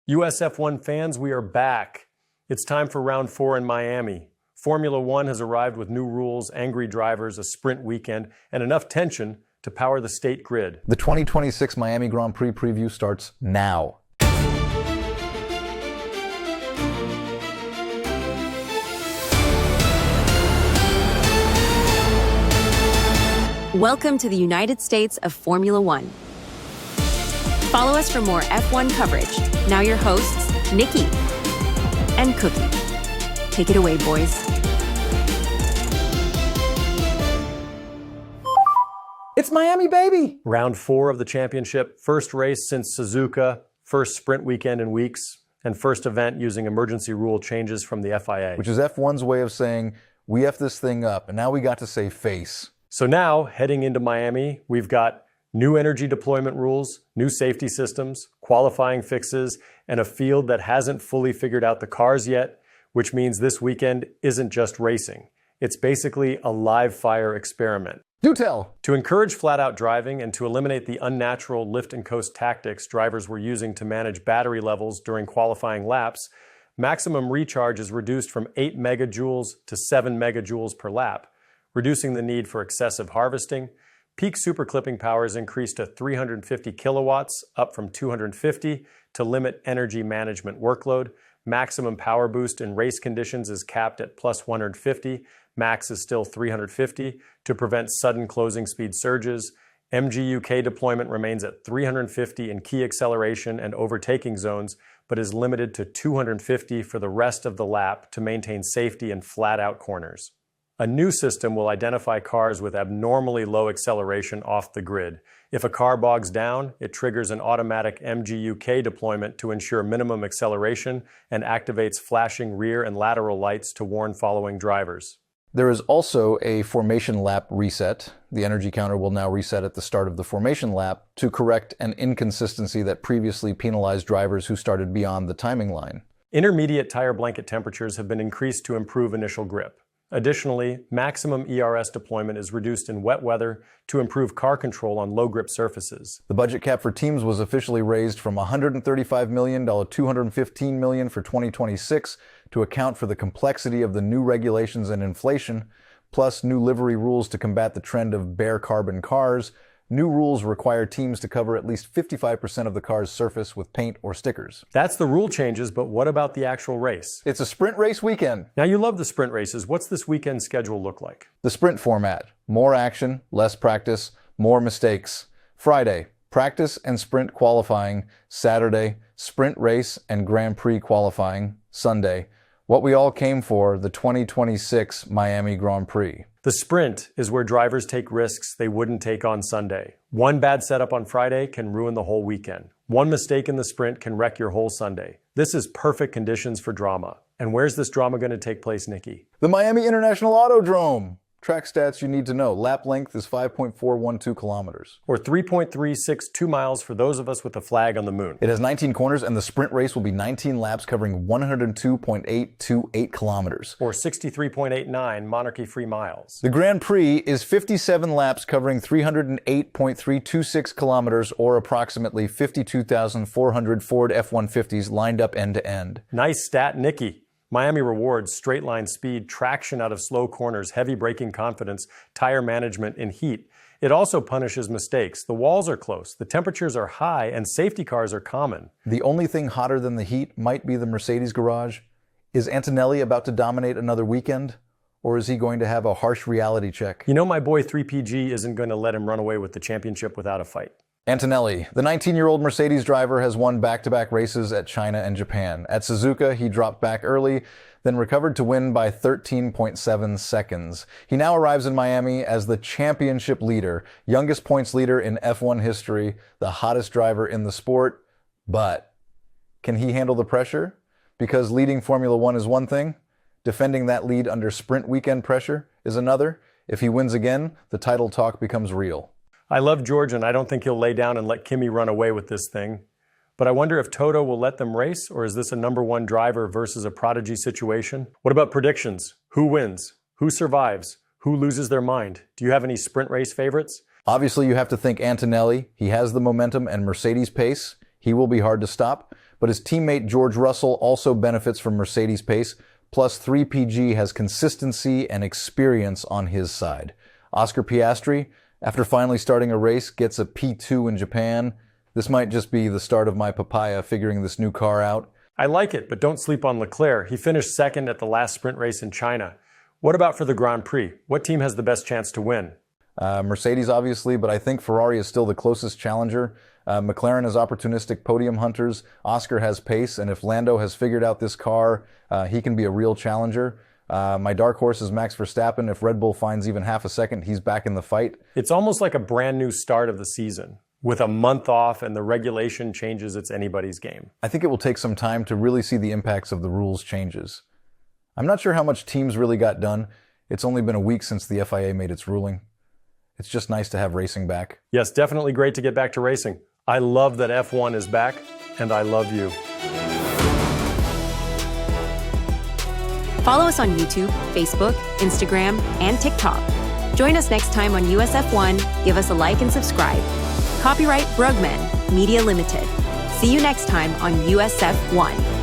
US F1 fans, we are back. It's time for round 4 in Miami. Formula One has arrived with new rules, angry drivers, a sprint weekend, and enough tension to power the state grid. The 2026 Miami Grand Prix preview starts now. Welcome to the United States of Formula One. Follow us for more F1 coverage. Now your hosts, Nikki and Cookie. Take it away, boys. It's Miami, baby! Round 4 of the championship, first race since Suzuka, first sprint weekend in weeks, and first event using emergency rule changes from the FIA. Which is F1's way of saying, we F this thing up, and now we got to say face. So now, heading into Miami, we've got new energy deployment rules, new safety systems, qualifying fixes, and a field that hasn't fully figured out the cars yet, which means this weekend isn't just racing. It's basically a live fire experiment. Do tell! To encourage flat-out driving and to eliminate the unnatural lift-and-coast tactics drivers were using to manage battery levels during qualifying laps, maximum recharge is reduced from 8 megajoules to 7 megajoules per lap, reducing the need for excessive harvesting. Peak superclipping power is increased to 350 kilowatts, up from 250, to limit energy management workload. Maximum power boost in race conditions is capped at plus 150. Max is still 350 to prevent sudden closing speed surges. MG UK deployment remains at 350 in key acceleration and overtaking zones, but is limited to 250 for the rest of the lap to maintain safety in flat-out corners. A new system will identify cars with abnormally low acceleration off the grid. If a car bogs down, it triggers an automatic MG UK deployment to ensure minimum acceleration and activates flashing rear and lateral lights to warn following drivers. There is also a formation lap reset. The energy counter will now reset at the start of the formation lap to correct an inconsistency that previously penalized drivers who started beyond the timing line. Intermediate tire blanket temperatures have been increased to improve initial grip. Additionally, maximum ERS deployment is reduced in wet weather to improve car control on low-grip surfaces. The budget cap for teams was officially raised from $135 million to $215 million for 2026 to account for the complexity of the new regulations and inflation, plus new livery rules to combat the trend of bare carbon cars. New rules require teams to cover at least 55% of the car's surface with paint or stickers. That's the rule changes, but what about the actual race? It's a sprint race weekend. Now, you love the sprint races. What's this weekend's schedule look like? The sprint format. More action, less practice, more mistakes. Friday, practice and sprint qualifying. Saturday, sprint race and Grand Prix qualifying. Sunday, what we all came for, the 2026 Miami Grand Prix. The sprint is where drivers take risks they wouldn't take on Sunday. One bad setup on Friday can ruin the whole weekend. One mistake in the sprint can wreck your whole Sunday. This is perfect conditions for drama. And where's this drama going to take place, Nikki? The Miami International Autodrome. Track stats you need to know. Lap length is 5.412 kilometers. Or 3.362 miles for those of us with a flag on the moon. It has 19 corners, and the sprint race will be 19 laps covering 102.828 kilometers. Or 63.89 monarchy-free miles. The Grand Prix is 57 laps covering 308.326 kilometers, or approximately 52,400 Ford F-150s lined up end to end. Nice stat, Nikki. Miami rewards straight line speed, traction out of slow corners, heavy braking confidence, tire management, and heat. It also punishes mistakes. The walls are close, the temperatures are high, and safety cars are common. The only thing hotter than the heat might be the Mercedes garage. Is Antonelli about to dominate another weekend? Or is he going to have a harsh reality check? You know my boy 3PG isn't going to let him run away with the championship without a fight. Antonelli, the 19-year-old Mercedes driver, has won back-to-back races at China and Japan. At Suzuka, he dropped back early, then recovered to win by 13.7 seconds. He now arrives in Miami as the championship leader, youngest points leader in F1 history, the hottest driver in the sport. But can he handle the pressure? Because leading Formula One is one thing, defending that lead under sprint weekend pressure is another. If he wins again, the title talk becomes real. I love George, and I don't think he'll lay down and let Kimi run away with this thing. But I wonder if Toto will let them race, or is this a number one driver versus a prodigy situation? What about predictions? Who wins? Who survives? Who loses their mind? Do you have any sprint race favorites? Obviously, you have to think Antonelli. He has the momentum and Mercedes pace. He will be hard to stop. but his teammate George Russell also benefits from Mercedes' pace, plus 3PG has consistency and experience on his side. Oscar Piastri, after finally starting a race, gets a P2 in Japan. This might just be the start of my papaya figuring this new car out. I like it, but don't sleep on Leclerc. He finished second at the last sprint race in China. What about for the Grand Prix? What team has the best chance to win? Mercedes, obviously, but I think Ferrari is still the closest challenger. McLaren has opportunistic podium hunters. Oscar has pace, and if Lando has figured out this car, he can be a real challenger. My dark horse is Max Verstappen. If Red Bull finds even half a second, he's back in the fight. It's almost like a brand new start of the season. With a month off and the regulation changes, it's anybody's game. I think it will take some time to really see the impacts of the rules changes. I'm not sure how much teams really got done. It's only been a week since the FIA made its ruling. It's just nice to have racing back. Yes, definitely great to get back to racing. I love that F1 is back, and I love you. Follow us on YouTube, Facebook, Instagram, and TikTok. Join us next time on USF1. Give us a like and subscribe. Copyright Brugman, Media Limited. See you next time on USF1.